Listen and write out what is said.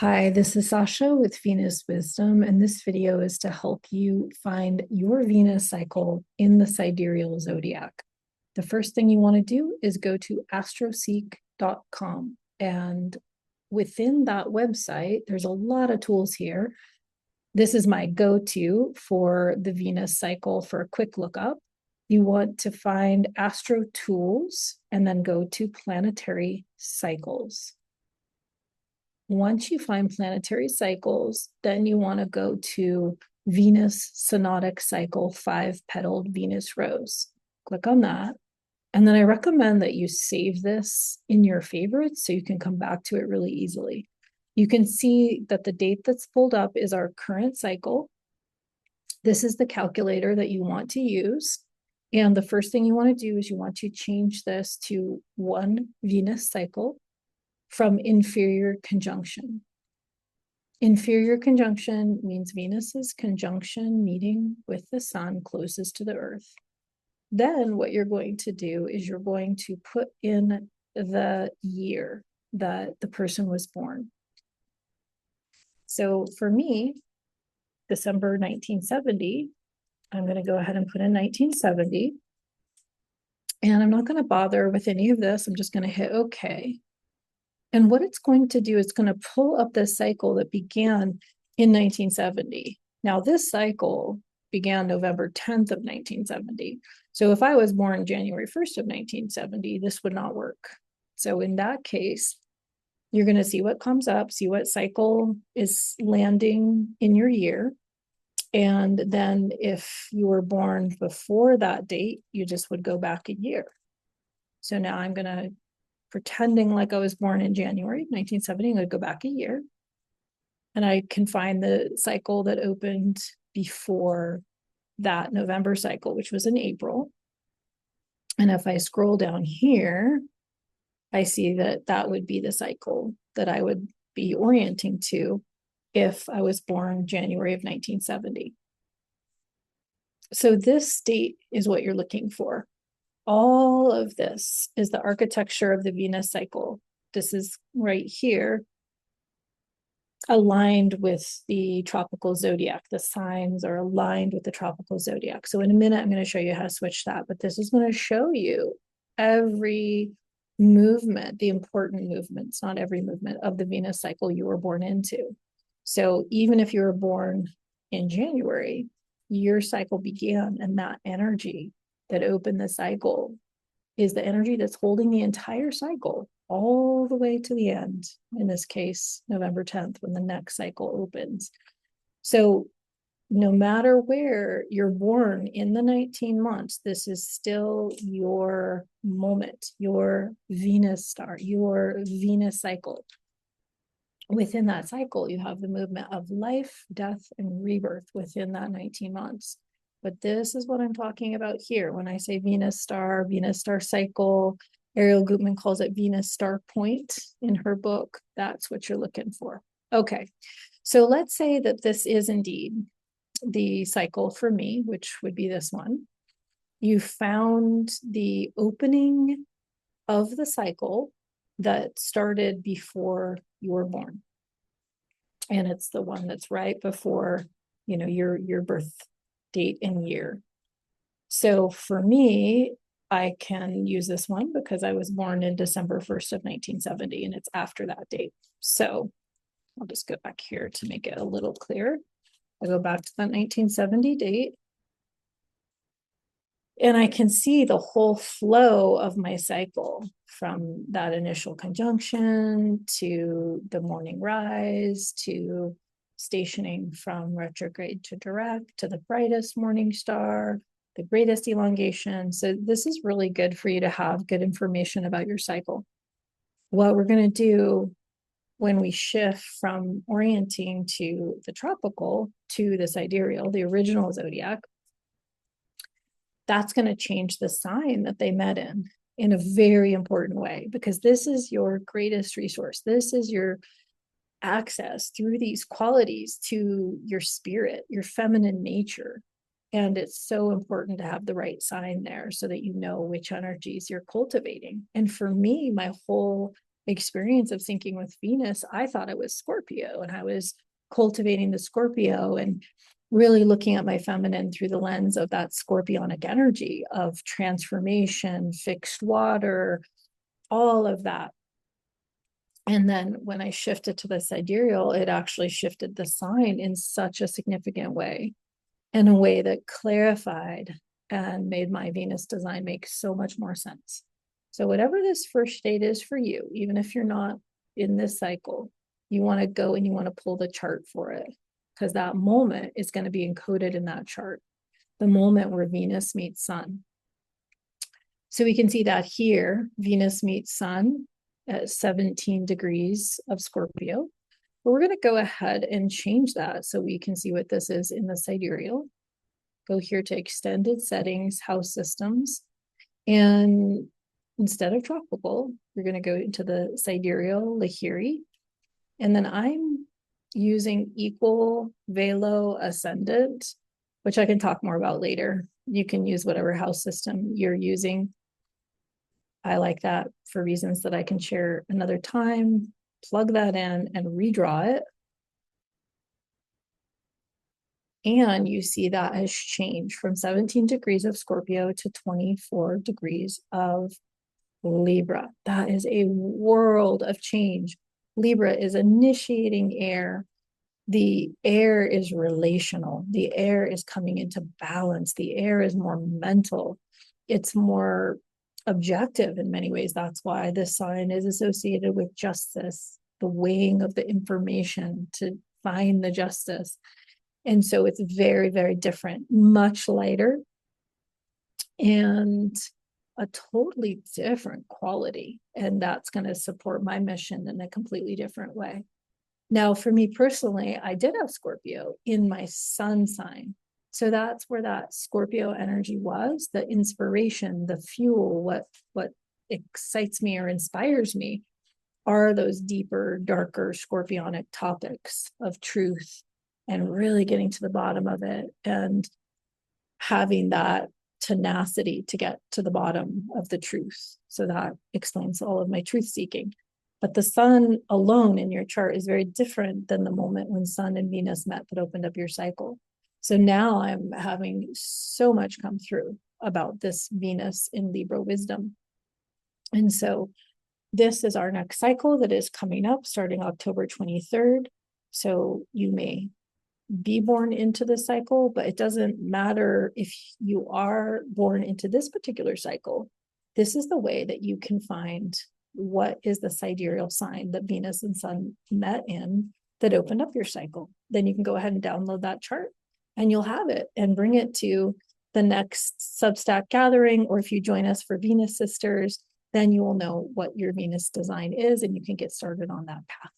Hi, this is Sasha with Venus Wisdom, and this video is to help you find your Venus cycle in the Sidereal Zodiac. The first thing you want to do is go to astroseek.com, and within that website, there's a lot of tools here. This is my go-to for the Venus cycle for a quick lookup. You want to find Astro Tools and then go to Planetary Cycles. Once you find planetary cycles, then you want to go to Venus Synodic Cycle 5-petaled Venus Rose. Click on that. And then I recommend that you save this in your favorites so you can come back to it really easily. You can see that the date that's pulled up is our current cycle. This is the calculator that you want to use. And the first thing you want to do is you want to change this to one Venus cycle from inferior conjunction. Inferior conjunction means Venus's conjunction meeting with the sun closest to the earth. Then what you're going to do is you're going to put in the year that the person was born. So for me, December 1970, I'm going to go ahead and put in 1970. And I'm not going to bother with any of this. I'm just going to hit OK. And what it's going to do is going to pull up this cycle that began in 1970. Now, this cycle began November 10th of 1970. So if I was born January 1st of 1970, this would not work. So in that case, you're going to see what comes up, see what cycle is landing in your year. And then if you were born before that date, you just would go back a year. So now I'm going to pretending like I was born in January 1970, I'm going to go back a year. And I can find the cycle that opened before that November cycle, which was in April. And if I scroll down here, I see that that would be the cycle that I would be orienting to if I was born January of 1970. So this date is what you're looking for. All of this is the architecture of the Venus cycle. This is right here, aligned with the tropical zodiac. The signs are aligned with the tropical zodiac. So in a minute, I'm going to show you how to switch that, but this is going to show you every movement, the important movements, not every movement of the Venus cycle you were born into. So even if you were born in January, your cycle began, and that energy that opened the cycle is the energy that's holding the entire cycle all the way to the end. In this case, November 10th, when the next cycle opens. So no matter where you're born in the 19 months, this is still your moment, your Venus star, your Venus cycle. Within that cycle, you have the movement of life, death, and rebirth within that 19 months. But this is what I'm talking about here. When I say Venus star cycle, Ariel Gutman calls it Venus star point in her book. That's what you're looking for. Okay, so let's say that this is indeed the cycle for me, which would be this one. You found the opening of the cycle that started before you were born. And it's the one that's right before, your birth date and year. So for me, I can use this one because I was born in December 1st of 1970, and it's after that date. So I'll just go back here to make it a little clearer. I go back to that 1970 date, and I can see the whole flow of my cycle from that initial conjunction to the morning rise to stationing from retrograde to direct to the brightest morning star, the greatest elongation. So this is really good for you to have good information about your cycle. What we're going to do when we shift from orienting to the tropical to the sidereal, the original zodiac, that's going to change the sign that they met in a very important way, because this is your greatest resource. This is your access through these qualities to your spirit, your feminine nature. And it's so important to have the right sign there so that you know which energies you're cultivating. And for me, my whole experience of syncing with Venus, I thought it was Scorpio, and I was cultivating the Scorpio and really looking at my feminine through the lens of that scorpionic energy of transformation, fixed water, all of that. And then when I shifted to the sidereal, it actually shifted the sign in such a significant way, in a way that clarified and made my Venus design make so much more sense. So whatever this first state is for you, even if you're not in this cycle, you want to go and you want to pull the chart for it, because that moment is going to be encoded in that chart, the moment where Venus meets Sun. So we can see that here, Venus meets Sun at 17 degrees of Scorpio. But we're going to go ahead and change that so we can see what this is in the sidereal. Go here to extended settings, house systems. And instead of tropical, we're going to go into the sidereal Lahiri. And then I'm using equal velo ascendant, which I can talk more about later. You can use whatever house system you're using. I like that for reasons that I can share another time. Plug that in and redraw it. And you see that has changed from 17 degrees of Scorpio to 24 degrees of Libra. That is a world of change. Libra is initiating air. The air is relational. The air is coming into balance. The air is more mental. It's more objective in many ways. That's why this sign is associated with justice, the weighing of the information to find the justice. And so it's very, very different, much lighter, and a totally different quality. And that's going to support my mission in a completely different way. Now, for me personally, I did have Scorpio in my sun sign. So that's where that Scorpio energy was, the inspiration, the fuel, what excites me or inspires me are those deeper, darker scorpionic topics of truth and really getting to the bottom of it and having that tenacity to get to the bottom of the truth. So that explains all of my truth seeking. But the sun alone in your chart is very different than the moment when Sun and Venus met that opened up your cycle. So now I'm having so much come through about this Venus in Libra wisdom. And so this is our next cycle that is coming up starting October 23rd. So you may be born into the cycle, but it doesn't matter if you are born into this particular cycle. This is the way that you can find what is the sidereal sign that Venus and Sun met in that opened up your cycle. Then you can go ahead and download that chart and you'll have it and bring it to the next Substack gathering. Or if you join us for Venus Sisters, then you will know what your Venus design is and you can get started on that path.